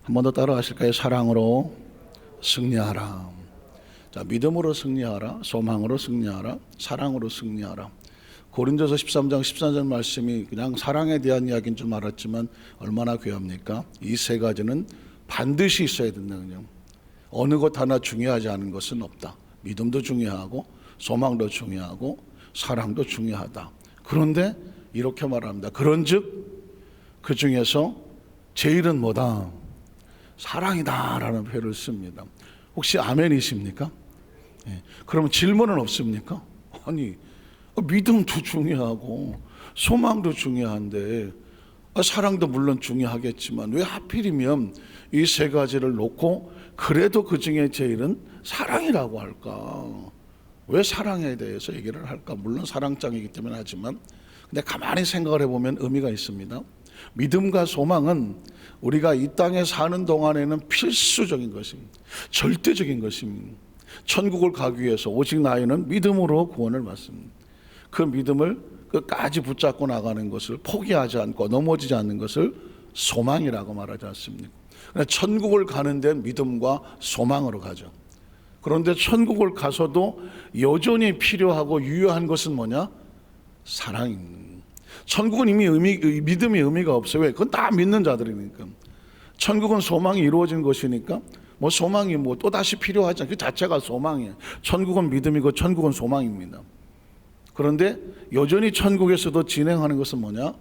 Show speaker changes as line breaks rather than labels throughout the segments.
한 번 더 따라하실까요? 사랑으로 승리하라. 자, 믿음으로 승리하라, 소망으로 승리하라, 사랑으로 승리하라. 고린도서 13장 14절 말씀이 그냥 사랑에 대한 이야기인 줄 알았지만 얼마나 귀합니까? 이 세 가지는 반드시 있어야 된다. 그냥 어느 것 하나 중요하지 않은 것은 없다. 믿음도 중요하고 소망도 중요하고 사랑도 중요하다. 그런데 이렇게 말합니다. 그런즉 그 중에서 제일은 뭐다? 사랑이다라는 표현을 씁니다. 혹시 아멘이십니까? 예. 그러면 질문은 없습니까? 아니, 믿음도 중요하고 소망도 중요한데 사랑도 물론 중요하겠지만 왜 하필이면 이 세 가지를 놓고 그래도 그 중에 제일은 사랑이라고 할까? 왜 사랑에 대해서 얘기를 할까? 물론 사랑장이기 때문에 하지만 근데 가만히 생각을 해보면 의미가 있습니다. 믿음과 소망은 우리가 이 땅에 사는 동안에는 필수적인 것입니다. 절대적인 것입니다. 천국을 가기 위해서 오직 나이는 믿음으로 구원을 받습니다. 그 믿음을 끝까지 붙잡고 나가는 것을 포기하지 않고 넘어지지 않는 것을 소망이라고 말하지 않습니까? 천국을 가는 데는 믿음과 소망으로 가죠. 그런데 천국을 가서도 여전히 필요하고 유효한 것은 뭐냐? 사랑입니다. 천국은 이미 믿음이 의미가 없어요. 왜? 그건 다 믿는 자들이니까. 천국은 소망이 이루어진 것이니까 뭐 소망이 뭐 또 다시 필요하지 않아요. 그 자체가 소망이에요. 천국은 믿음이고 천국은 소망입니다. 그런데 여전히 천국에서도 진행하는 것은 뭐냐?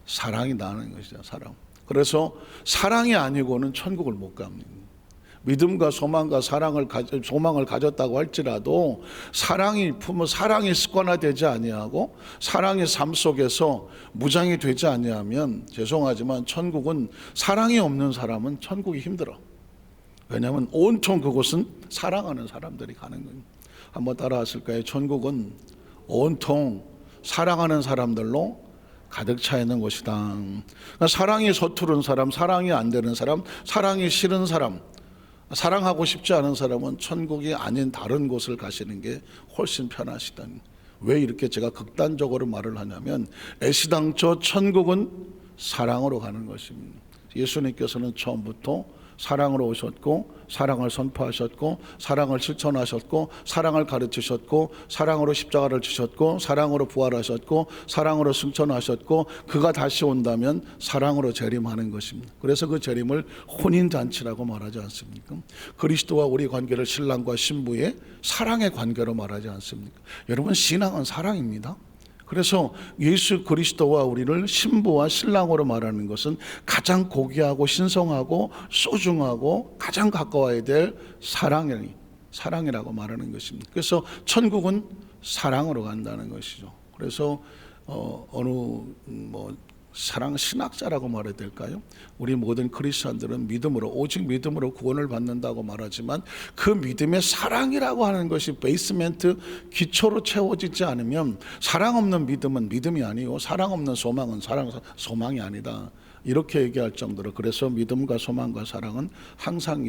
사랑이 나는 것이죠. 사랑. 그래서 사랑이 아니고는 천국을 못 갑니다. 믿음과 소망과 소망을 가졌다고 할지라도 사랑이 습관화되지 아니하고 사랑의 삶 속에서 무장이 되지 아니하면 죄송하지만 천국은 사랑이 없는 사람은 천국이 힘들어. 왜냐하면 온통 그곳은 사랑하는 사람들이 가는 거예요. 한번 따라하실까요? 천국은 온통 사랑하는 사람들로 가득 차 있는 곳이다. 그러니까 사랑이 서투른 사람, 사랑이 안 되는 사람, 사랑이 싫은 사람, 사랑하고 싶지 않은 사람은 천국이 아닌 다른 곳을 가시는 게 훨씬 편하시다. 왜 이렇게 제가 극단적으로 말을 하냐면 애시당초 천국은 사랑으로 가는 것입니다. 예수님께서는 처음부터 사랑으로 오셨고 사랑을 선포하셨고 사랑을 실천하셨고 사랑을 가르치셨고 사랑으로 십자가를 지셨고 사랑으로 부활하셨고 사랑으로 승천하셨고 그가 다시 온다면 사랑으로 재림하는 것입니다. 그래서 그 재림을 혼인잔치라고 말하지 않습니까? 그리스도와 우리 관계를 신랑과 신부의 사랑의 관계로 말하지 않습니까? 여러분, 신앙은 사랑입니다. 그래서 예수 그리스도와 우리를 신부와 신랑으로 말하는 것은 가장 고귀하고 신성하고 소중하고 가장 가까워야 될 사랑이라고 말하는 것입니다. 그래서 천국은 사랑으로 간다는 것이죠. 그래서 사랑 신학자라고 말해야 될까요? 우리 모든 크리스천들은 오직 믿음으로 구원을 받는다고 말하지만 그 믿음의 사랑이라고 하는 것이 베이스멘트 기초로 채워지지 않으면 사랑 없는 믿음은 믿음이 아니요 사랑 없는 소망은 소망이 아니다. 이렇게 얘기할 정도로 그래서 믿음과 소망과 사랑은 항상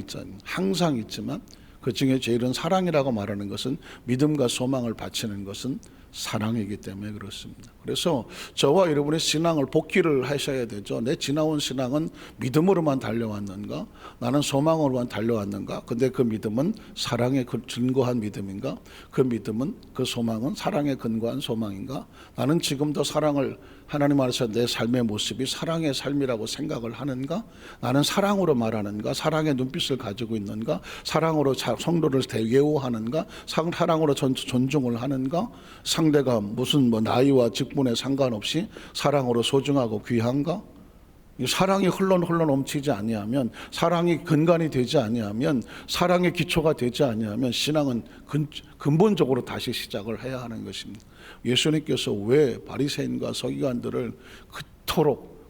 있지만 그 중에 제일은 사랑이라고 말하는 것은 믿음과 소망을 바치는 것은 사랑이기 때문에 그렇습니다. 그래서 저와 여러분의 신앙을 복기를 하셔야 되죠. 내 지나온 신앙은 믿음으로만 달려왔는가? 나는 소망으로만 달려왔는가? 근데 그 믿음은 사랑에 근거한 믿음인가? 그 믿음은, 그 소망은 사랑에 근거한 소망인가? 나는 지금도 하나님 안에서 내 삶의 모습이 사랑의 삶이라고 생각을 하는가? 나는 사랑으로 말하는가? 사랑의 눈빛을 가지고 있는가? 사랑으로 성도를 예우하는가? 사랑으로 존중을 하는가? 상대가 무슨 나이와 직분에 상관없이 사랑으로 소중하고 귀한가? 사랑이 흘러 넘치지 아니하면, 사랑이 근간이 되지 아니하면, 사랑의 기초가 되지 아니하면 신앙은 근본적으로 다시 시작을 해야 하는 것입니다. 예수님께서 왜 바리새인과 서기관들을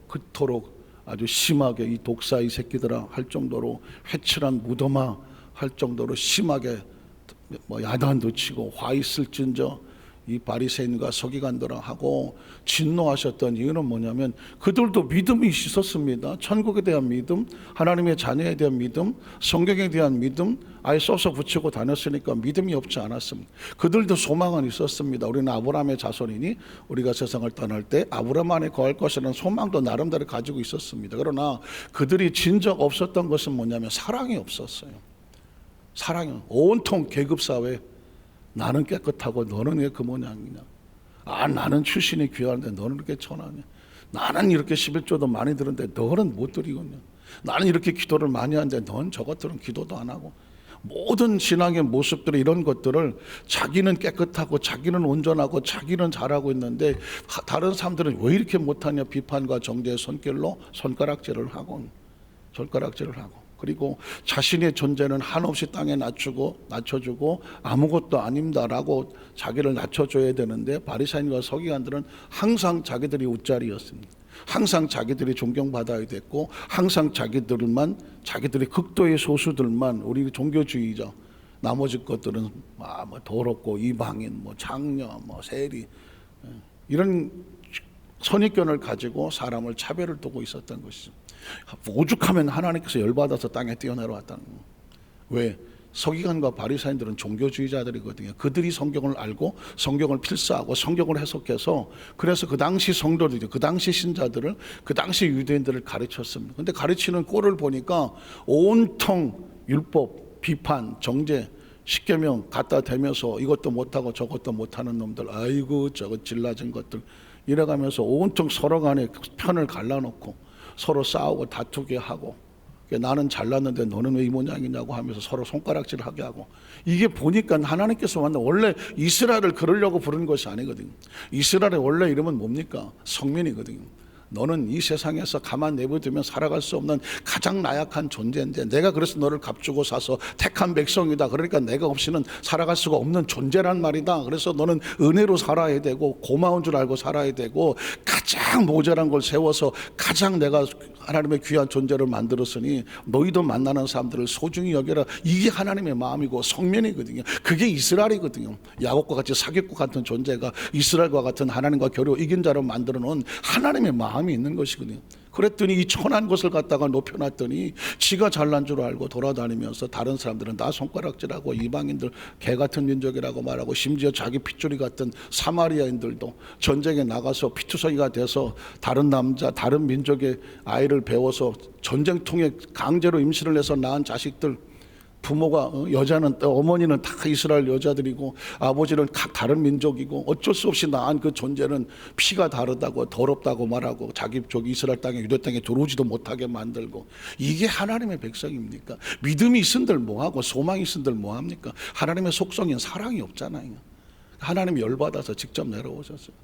그토록 아주 심하게 이 독사 이 새끼들아 할 정도로 회칠한 무덤아 할 정도로 심하게 야단도 치고 화 있을진저 이 바리새인과 서기관들하고 진노하셨던 이유는 뭐냐면 그들도 믿음이 있었습니다. 천국에 대한 믿음, 하나님의 자녀에 대한 믿음, 성경에 대한 믿음, 아예 써서 붙이고 다녔으니까 믿음이 없지 않았습니다. 그들도 소망은 있었습니다. 우리는 아브라함의 자손이니 우리가 세상을 떠날 때 아브라함 안에 거할 것이라는 소망도 나름대로 가지고 있었습니다. 그러나 그들이 진정 없었던 것은 뭐냐면 사랑이 없었어요. 사랑이 온통 계급사회. 나는 깨끗하고 너는 왜 그 모양이냐. 나는 출신이 귀한데 너는 이렇게 천하냐. 나는 이렇게 11조도 많이 드는데 너는 못 드리겠냐. 나는 이렇게 기도를 많이 하는데 넌 저것들은 기도도 안 하고. 모든 신앙의 모습들이 이런 것들을 자기는 깨끗하고 자기는 온전하고 자기는 잘하고 있는데 다른 사람들은 왜 이렇게 못하냐 비판과 정죄의 손길로 손가락질을 하고 그리고 자신의 존재는 한없이 땅에 낮춰주고 아무것도 아닙니다라고 자기를 낮춰줘야 되는데 바리새인과 서기관들은 항상 자기들이 웃자리였습니다. 항상 자기들이 존경받아야 됐고 항상 자기들이 극도의 소수들만 우리 종교주의자 나머지 것들은 뭐 더럽고 이방인 뭐 장녀 뭐 세리 이런 선입견을 가지고 사람을 차별을 두고 있었던 것이죠. 오죽하면 하나님께서 열받아서 땅에 뛰어내려왔다는 거예요. 왜? 서기관과 바리새인들은 종교주의자들이거든요. 그들이 성경을 알고 성경을 필사하고 성경을 해석해서 그래서 그 당시 성도들, 그 당시 신자들을, 그 당시 유대인들을 가르쳤습니다. 근데 가르치는 꼴을 보니까 온통 율법, 비판, 정죄, 십계명 갖다 대면서 이것도 못하고 저것도 못하는 놈들, 아이고 저거 질라진 것들 이래가면서 온통 서로 간에 편을 갈라놓고 서로 싸우고 다투게 하고 나는 잘났는데 너는 왜 이 모양이냐고 하면서 서로 손가락질을 하게 하고 이게 보니까 하나님께서 원래 이스라엘을 그러려고 부른 것이 아니거든요. 이스라엘의 원래 이름은 뭡니까? 성민이거든요. 너는 이 세상에서 가만 내버려두면 살아갈 수 없는 가장 나약한 존재인데 내가 그래서 너를 값주고 사서 택한 백성이다. 그러니까 내가 없이는 살아갈 수가 없는 존재란 말이다. 그래서 너는 은혜로 살아야 되고 고마운 줄 알고 살아야 되고 가장 모자란 걸 세워서 가장 내가 하나님의 귀한 존재를 만들었으니 너희도 만나는 사람들을 소중히 여겨라. 이게 하나님의 마음이고 성면이거든요. 그게 이스라엘이거든요. 야곱과 같이 사기꾼 같은 존재가 이스라엘과 같은 하나님과 겨루 이긴 자로 만들어 놓은 하나님의 마음이 있는 것이거든요. 그랬더니 이 천한 것을 갖다가 높여놨더니 지가 잘난 줄 알고 돌아다니면서 다른 사람들은 나 손가락질하고 이방인들 개 같은 민족이라고 말하고 심지어 자기 핏줄이 같은 사마리아인들도 전쟁에 나가서 피투성이가 돼서 다른 남자 다른 민족의 아이를 배워서 전쟁통에 강제로 임신을 해서 낳은 자식들 부모가 여자는 어머니는 다 이스라엘 여자들이고 아버지는 각 다른 민족이고 어쩔 수 없이 낳은 그 존재는 피가 다르다고 더럽다고 말하고 자기 이스라엘 땅에 유대 땅에 들어오지도 못하게 만들고 이게 하나님의 백성입니까? 믿음이 있은들 뭐하고 소망이 있은들 뭐합니까? 하나님의 속성인 사랑이 없잖아요. 하나님이 열받아서 직접 내려오셨어요.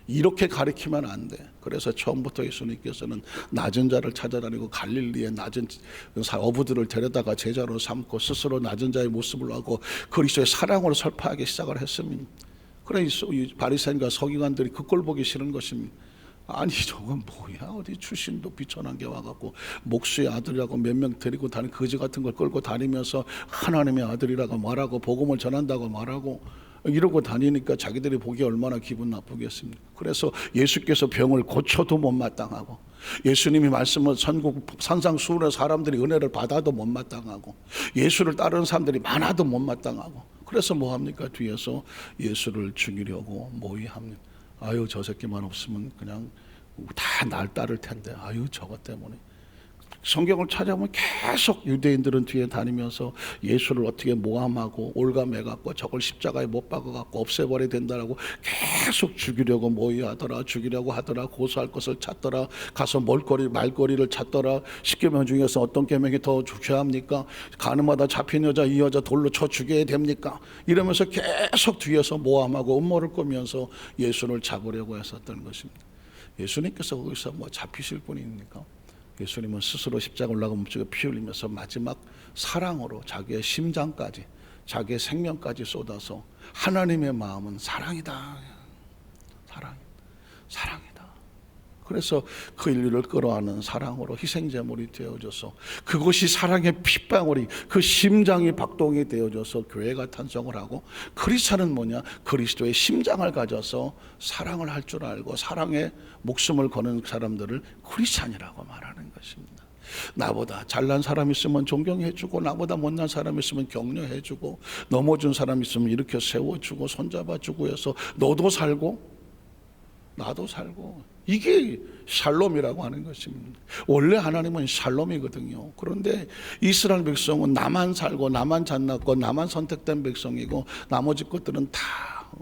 이렇게 가르치면 안 돼. 그래서 처음부터 예수님께서는 낮은 자를 찾아다니고 갈릴리의 낮은 어부들을 데려다가 제자로 삼고 스스로 낮은 자의 모습을 하고 그리스도의 사랑으로 설파하기 시작을 했습니다. 그래서 바리새인과 서기관들이 그 꼴 보기 싫은 것입니다. 아니 저건 뭐야 어디 출신도 비천한 게 와갖고 목수의 아들이라고 몇 명 데리고 다니는 거지 같은 걸 끌고 다니면서 하나님의 아들이라고 말하고 복음을 전한다고 말하고 이러고 다니니까 자기들이 보기에 얼마나 기분 나쁘겠습니까? 그래서 예수께서 병을 고쳐도 못마땅하고 예수님이 말씀을 천국 산상수훈의 사람들이 은혜를 받아도 못마땅하고 예수를 따르는 사람들이 많아도 못마땅하고 그래서 뭐합니까? 뒤에서 예수를 죽이려고 모의합니다. 아유 저 새끼만 없으면 그냥 다 날 따를 텐데 아유 저것 때문에 성경을 찾아보면 계속 유대인들은 뒤에 다니면서 예수를 어떻게 모함하고 올가매갖고 저걸 십자가에 못 박아갖고 없애버려야 된다라고 계속 죽이려고 모의하더라. 죽이려고 하더라. 고소할 것을 찾더라. 가서 말거리를 찾더라. 10계명 중에서 어떤 계명이 더 죄합니까? 가늠하다 잡힌 여자 이 여자 돌로 쳐 죽여야 됩니까? 이러면서 계속 뒤에서 모함하고 음모를 꾸면서 예수를 잡으려고 했었던 것입니다. 예수님께서 거기서 뭐 잡히실 분입니까? 예수님은 스스로 십자가 올라가 몸속에 피 흘리면서 마지막 사랑으로 자기의 심장까지 자기의 생명까지 쏟아서 하나님의 마음은 사랑이다. 사랑이다. 그래서 그 인류를 끌어안는 사랑으로 희생제물이 되어져서 그것이 사랑의 핏방울이 그 심장이 박동이 되어져서 교회가 탄생을 하고 크리스찬은 뭐냐? 그리스도의 심장을 가져서 사랑을 할 줄 알고 사랑에 목숨을 거는 사람들을 크리스찬이라고 말하는 것입니다. 나보다 잘난 사람 있으면 존경해주고 나보다 못난 사람 있으면 격려해주고 넘어진 사람 있으면 이렇게 세워주고 손잡아주고 해서 너도 살고 나도 살고, 이게 샬롬이라고 하는 것입니다. 원래 하나님은 샬롬이거든요. 그런데 이스라엘 백성은 나만 살고 나만 잘났고 나만 선택된 백성이고 나머지 것들은 다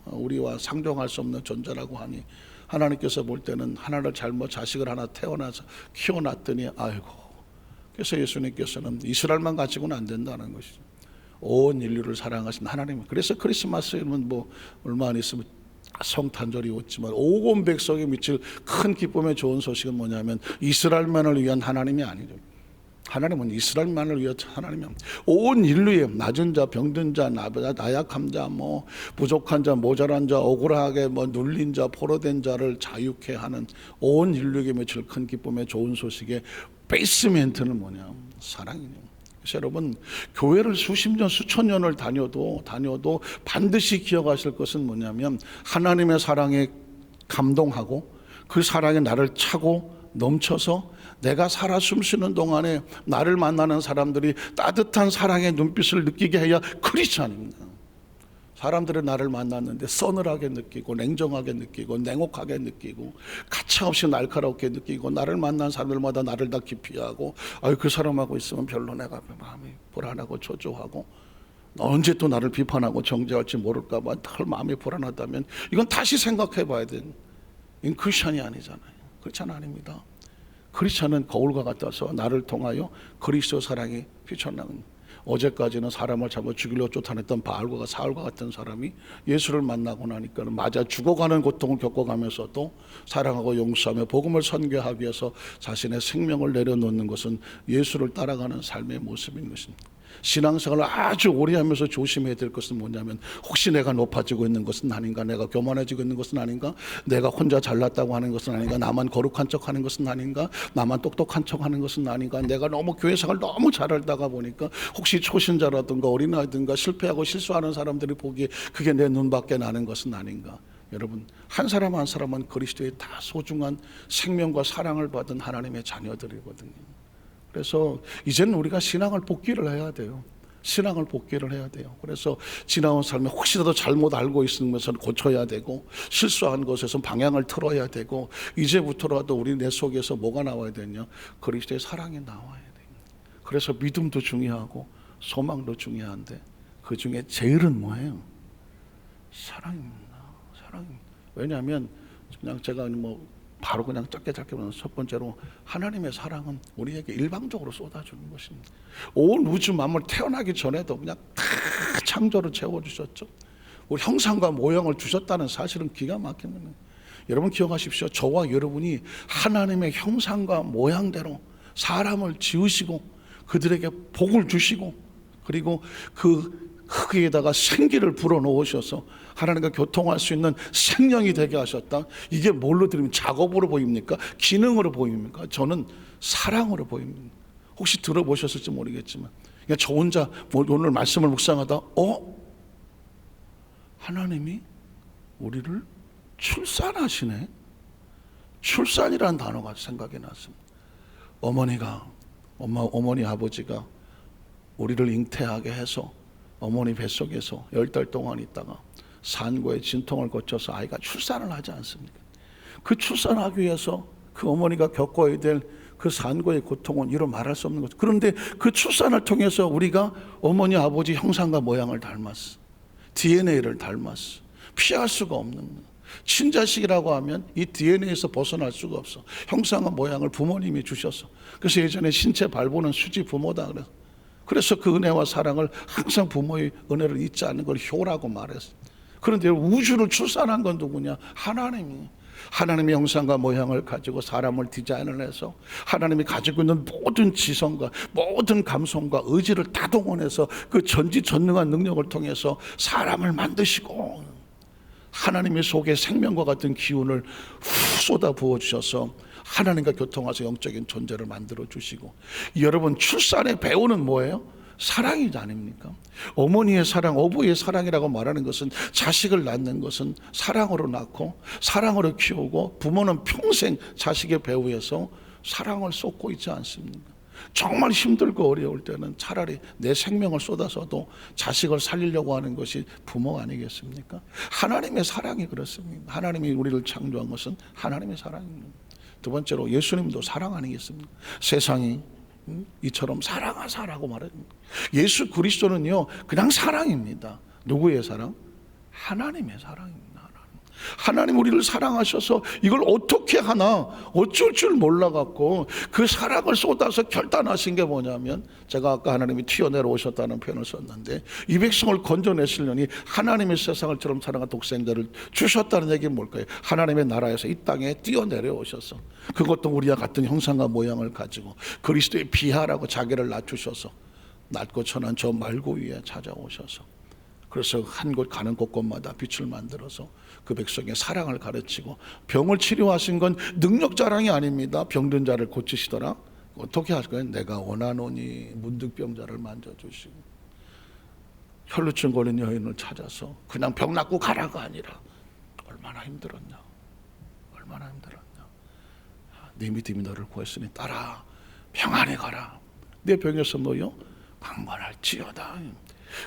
우리와 상종할 수 없는 존재라고 하니 하나님께서 볼 때는 하나를 잘못 자식을 하나 태어나서 키워놨더니 아이고, 그래서 예수님께서는 이스라엘만 가지고는 안 된다는 것이죠. 온 인류를 사랑하신 하나님. 그래서 크리스마스에는 뭐 얼마 안 있으면 성탄절이 왔지만 온 백성에 미칠 큰 기쁨의 좋은 소식은 뭐냐면 이스라엘만을 위한 하나님이 아니죠. 하나님은 이스라엘만을 위한 하나님이 아닙니다. 온 인류의 낮은 자, 병든 자, 나약한 자, 뭐 부족한 자, 모자란 자, 억울하게 뭐 눌린 자, 포로된 자를 자유케 하는 온 인류에게 미칠 큰 기쁨의 좋은 소식의 베이스멘트는 뭐냐? 사랑이에요. 그래서 여러분, 교회를 수십 년 수천 년을 다녀도 반드시 기억하실 것은 뭐냐면 하나님의 사랑에 감동하고 그 사랑에 나를 차고 넘쳐서 내가 살아 숨쉬는 동안에 나를 만나는 사람들이 따뜻한 사랑의 눈빛을 느끼게 해야 크리스찬입니다. 사람들이 나를 만났는데 서늘하게 느끼고 냉정하게 느끼고 냉혹하게 느끼고 가차없이 날카롭게 느끼고 나를 만난 사람들마다 나를 다 기피하고 그 사람하고 있으면 별로 내가 마음이 불안하고 초조하고 언제 또 나를 비판하고 정죄할지 모를까 봐 덜 마음이 불안하다면 이건 다시 생각해 봐야 되는, 이건 크리스찬이 아니잖아요. 크리스찬 아닙니다. 크리스찬은 거울과 같아서 나를 통하여 그리스도 사랑이 비춰나는, 어제까지는 사람을 잡아 죽이려 쫓아냈던 바알과 사울과 같은 사람이 예수를 만나고 나니까 맞아 죽어가는 고통을 겪어가면서도 사랑하고 용서하며 복음을 선교하기 위해서 자신의 생명을 내려놓는 것은 예수를 따라가는 삶의 모습인 것입니다. 신앙생활을 아주 오래 하면서 조심해야 될 것은 뭐냐면 혹시 내가 높아지고 있는 것은 아닌가, 내가 교만해지고 있는 것은 아닌가, 내가 혼자 잘났다고 하는 것은 아닌가, 나만 거룩한 척하는 것은 아닌가, 나만 똑똑한 척하는 것은 아닌가, 내가 너무 교회생활 너무 잘하다가 보니까 혹시 초신자라든가 어린아이든가 실패하고 실수하는 사람들이 보기에 그게 내 눈밖에 나는 것은 아닌가. 여러분, 한 사람 한 사람은 그리스도의 다 소중한 생명과 사랑을 받은 하나님의 자녀들이거든요. 그래서 이제는 우리가 신앙을 복귀를 해야 돼요. 신앙을 복귀를 해야 돼요. 그래서 지나온 삶에 혹시라도 잘못 알고 있는 것을 고쳐야 되고 실수한 것에서 방향을 틀어야 되고 이제부터라도 우리 내 속에서 뭐가 나와야 되냐? 그리스도의 사랑이 나와야 돼요. 그래서 믿음도 중요하고 소망도 중요한데 그 중에 제일은 뭐예요? 사랑입니다. 사랑입니다. 왜냐하면 그냥 제가 뭐 바로 그냥 짧게 보면 첫 번째로 하나님의 사랑은 우리에게 일방적으로 쏟아주는 것입니다. 온 우주 만물 태어나기 전에도 그냥 다 창조를 채워주셨죠. 우리 형상과 모형을 주셨다는 사실은 기가 막힌 거예요. 여러분 기억하십시오. 저와 여러분이 하나님의 형상과 모양대로 사람을 지으시고 그들에게 복을 주시고 그리고 그 흙에다가 생기를 불어넣으셔서 하나님과 교통할 수 있는 생명이 되게 하셨다. 이게 뭘로 들으면 작업으로 보입니까? 기능으로 보입니까? 저는 사랑으로 보입니다. 혹시 들어보셨을지 모르겠지만 그냥 저 혼자 오늘 말씀을 묵상하다 하나님이 우리를 출산하시네. 출산이라는 단어가 생각이 났습니다. 어머니 아버지가 우리를 잉태하게 해서 어머니 뱃속에서 10달 동안 있다가 산고의 진통을 거쳐서 아이가 출산을 하지 않습니까? 그 출산하기 위해서 그 어머니가 겪어야 될 그 산고의 고통은 이루 말할 수 없는 것. 그런데 그 출산을 통해서 우리가 어머니 아버지 형상과 모양을 닮았어. DNA를 닮았어. 피할 수가 없는 거. 친자식이라고 하면 이 DNA에서 벗어날 수가 없어. 형상과 모양을 부모님이 주셔서. 그래서 예전에 신체 발부는 수지 부모다 그래서 그 은혜와 사랑을 항상 부모의 은혜를 잊지 않는 걸 효라고 말했어. 그런데 우주를 출산한 건 누구냐? 하나님의 형상과 모양을 가지고 사람을 디자인을 해서 하나님이 가지고 있는 모든 지성과 모든 감성과 의지를 다 동원해서 그 전지전능한 능력을 통해서 사람을 만드시고 하나님의 속에 생명과 같은 기운을 쏟아 부어주셔서 하나님과 교통하서 영적인 존재를 만들어 주시고, 여러분 출산의 배우는 뭐예요? 사랑이 아닙니까? 어머니의 사랑, 어부의 사랑이라고 말하는 것은 자식을 낳는 것은 사랑으로 낳고 사랑으로 키우고, 부모는 평생 자식의 배후에서 사랑을 쏟고 있지 않습니까? 정말 힘들고 어려울 때는 차라리 내 생명을 쏟아서도 자식을 살리려고 하는 것이 부모 아니겠습니까? 하나님의 사랑이 그렇습니다. 하나님이 우리를 창조한 것은 하나님의 사랑입니다. 두 번째로 예수님도 사랑 아니겠습니까? 세상이 이처럼 사랑하사라고 말합니다. 예수 그리스도는요 그냥 사랑입니다. 누구의 사랑? 하나님의 사랑입니다. 하나님 우리를 사랑하셔서 이걸 어떻게 하나 어쩔 줄 몰라갖고 그 사랑을 쏟아서 결단하신 게 뭐냐면, 제가 아까 하나님이 튀어내려 오셨다는 표현을 썼는데, 이 백성을 건져내시려니 하나님의 세상을처럼 사랑한 독생자를 주셨다는 얘기는 뭘까요? 하나님의 나라에서 이 땅에 뛰어내려 오셔서, 그것도 우리와 같은 형상과 모양을 가지고 그리스도의 비하라고 자기를 낮추셔서 낮고 천한 저 말고 위에 찾아오셔서, 그래서 한 곳 가는 곳곳마다 빛을 만들어서 그 백성의 사랑을 가르치고, 병을 치료하신 건 능력 자랑이 아닙니다. 병든 자를 고치시더라. 어떻게 하실까요? 내가 원하노니 문득병자를 만져주시고, 혈루증 걸린 여인을 찾아서 그냥 병 낫고 가라가 아니라 얼마나 힘들었냐, 얼마나 힘들었냐. 네 믿음이 너를 구했으니 따라 평안히 가라. 내 병에서 너요 강건할지어다.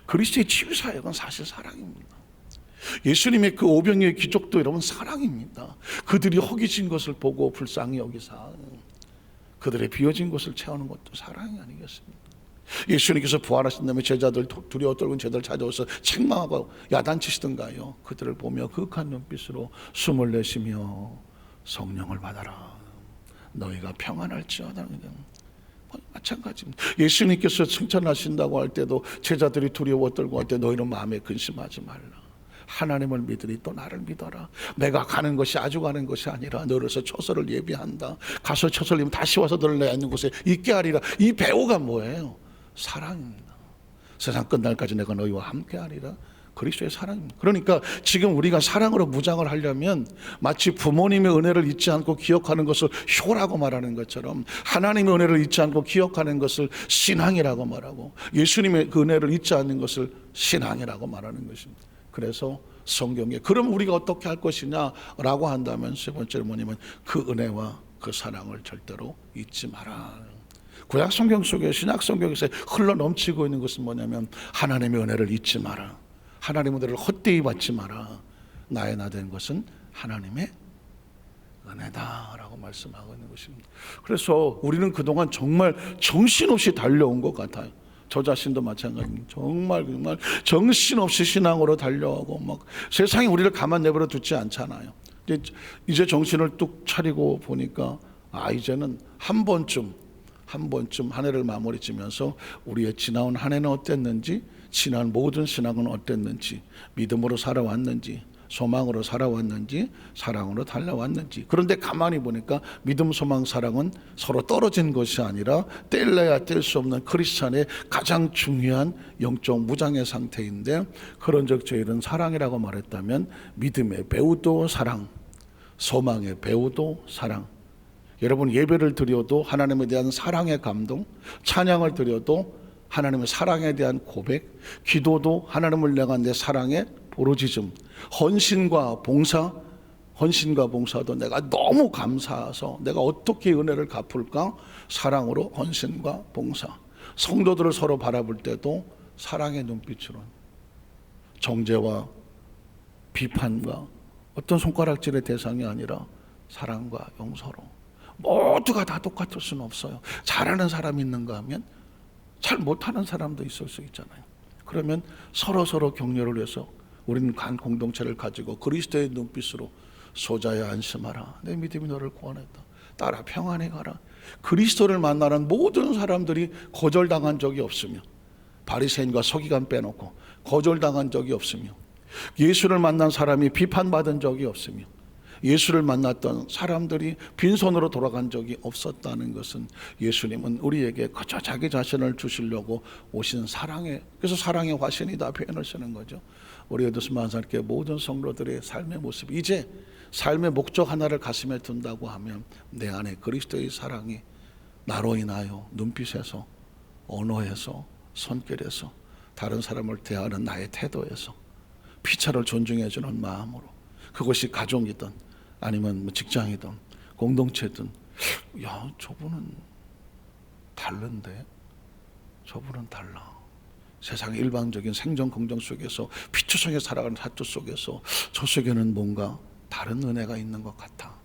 그리스도의 치유사역은 사실 사랑입니다. 예수님의 그 오병이의 기적도 여러분 사랑입니다. 그들이 허기진 것을 보고 불쌍히 여기사 그들의 비어진 것을 채우는 것도 사랑이 아니겠습니까? 예수님께서 부활하신 다음에 제자들 두려워 떨군 제자들 찾아와서 책망하고 야단치시던가요? 그들을 보며 그윽한 눈빛으로 숨을 내쉬며 성령을 받아라. 너희가 평안할지어다. 마찬가지입니다. 예수님께서 칭찬하신다고 할 때도 제자들이 두려워 떨고 할 때 너희는 마음에 근심하지 말라. 하나님을 믿으니 또 나를 믿어라. 내가 가는 것이 아주 가는 것이 아니라 너로서 처소를 예비한다. 가서 처소를 다시 와서 너를 내 있는 곳에 있게 하리라. 이 배우가 뭐예요? 사랑입니다. 세상 끝날까지 내가 너희와 함께 하리라. 그리스도의 사랑입니다. 그러니까 지금 우리가 사랑으로 무장을 하려면 마치 부모님의 은혜를 잊지 않고 기억하는 것을 효라고 말하는 것처럼, 하나님의 은혜를 잊지 않고 기억하는 것을 신앙이라고 말하고, 예수님의 그 은혜를 잊지 않는 것을 신앙이라고 말하는 것입니다. 그래서 성경에 그럼 우리가 어떻게 할 것이냐라고 한다면, 세 번째로 뭐냐면 그 은혜와 그 사랑을 절대로 잊지 마라. 구약 성경 속에, 신약 성경에서 흘러 넘치고 있는 것은 뭐냐면 하나님의 은혜를 잊지 마라. 하나님의 은혜를 헛되이 받지 마라. 나의 나 된 것은 하나님의 은혜다라고 말씀하고 있는 것입니다. 그래서 우리는 그동안 정말 정신없이 달려온 것 같아요. 저 자신도 마찬가지입니다. 정말 정신없이 신앙으로 달려오고 막 세상이 우리를 가만 내버려 두지 않잖아요. 이제 정신을 뚝 차리고 보니까 이제는 한 번쯤 한 해를 마무리 지면서 우리의 지나온 한 해는 어땠는지, 지난 모든 신앙은 어땠는지, 믿음으로 살아왔는지, 소망으로 살아왔는지, 사랑으로 달려왔는지. 그런데 가만히 보니까 믿음, 소망, 사랑은 서로 떨어진 것이 아니라 뗄래야 뗄 수 없는 크리스찬의 가장 중요한 영적 무장의 상태인데, 그런즉 저희는 사랑이라고 말했다면 믿음의 배우도 사랑, 소망의 배우도 사랑. 여러분 예배를 드려도 하나님에 대한 사랑의 감동, 찬양을 드려도 하나님의 사랑에 대한 고백, 기도도 하나님을 향한 내 사랑의 부르짖음, 헌신과 봉사도 내가 너무 감사해서 내가 어떻게 은혜를 갚을까? 사랑으로 헌신과 봉사. 성도들을 서로 바라볼 때도 사랑의 눈빛으로, 정죄와 비판과 어떤 손가락질의 대상이 아니라 사랑과 용서로. 모두가 다 똑같을 수는 없어요. 잘하는 사람이 있는가 하면 잘 못하는 사람도 있을 수 있잖아요. 그러면 서로 격려를 해서 우리는 간 공동체를 가지고 그리스도의 눈빛으로 소자야 안심하라. 내 믿음이 너를 구원했다. 따라 평안히 가라. 그리스도를 만나는 모든 사람들이 거절당한 적이 없으며, 바리새인과 서기관 빼놓고 거절당한 적이 없으며, 예수를 만난 사람이 비판받은 적이 없으며, 예수를 만났던 사람들이 빈손으로 돌아간 적이 없었다는 것은 예수님은 우리에게 그저 자기 자신을 주시려고 오신 사랑의, 그래서 사랑의 화신이다 표현을 쓰는 거죠. 우리 에도스 만사님께 모든 성도들의 삶의 모습, 이제 삶의 목적 하나를 가슴에 둔다고 하면 내 안에 그리스도의 사랑이 나로 인하여 눈빛에서, 언어에서, 손길에서, 다른 사람을 대하는 나의 태도에서, 피차를 존중해주는 마음으로, 그것이 가족이든 아니면 직장이든 공동체든, 야, 저분은 다른데, 저분은 달라. 세상의 일반적인 생존 공정 속에서 피투성에 살아가는 사투 속에서 저 속에는 뭔가 다른 은혜가 있는 것 같아.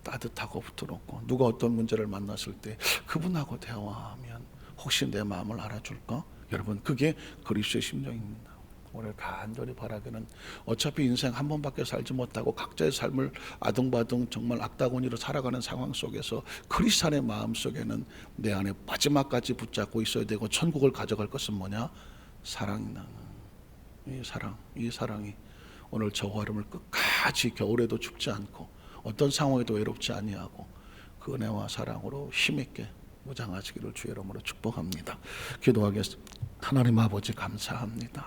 따뜻하고 부드럽고, 누가 어떤 문제를 만났을 때 그분하고 대화하면 혹시 내 마음을 알아줄까? 여러분, 그게 그리스도의 심정입니다. 오늘 간절히 바라기는, 어차피 인생 한 번밖에 살지 못하고 각자의 삶을 아둥바둥 정말 악다구니로 살아가는 상황 속에서 그리스도 안의 마음 속에는 내 안에 마지막까지 붙잡고 있어야 되고, 천국을 가져갈 것은 뭐냐? 사랑이다. 이 사랑이 오늘 저 화름을 끝까지 겨울에도 춥지 않고 어떤 상황에도 외롭지 아니하고 그 은혜와 사랑으로 힘있게 무장하시기를 주의 이름으로 축복합니다. 기도하겠습니다. 하나님 아버지, 감사합니다.